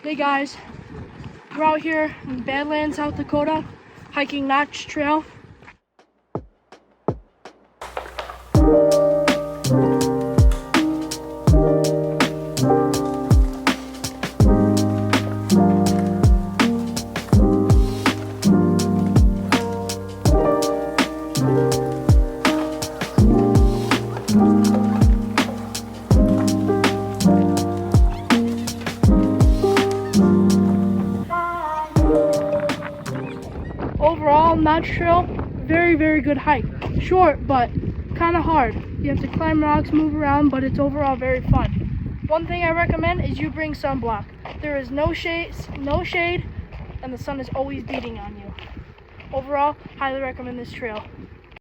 Hey guys, we're out here in Badlands, South Dakota, hiking Notch Trail. Overall, Notch Trail, very good hike. Short, but kind of hard. You have to climb rocks, move around, but it's overall very fun. One thing I recommend is you bring sunblock. There is no shade, and the sun is always beating on you. Overall, highly recommend this trail.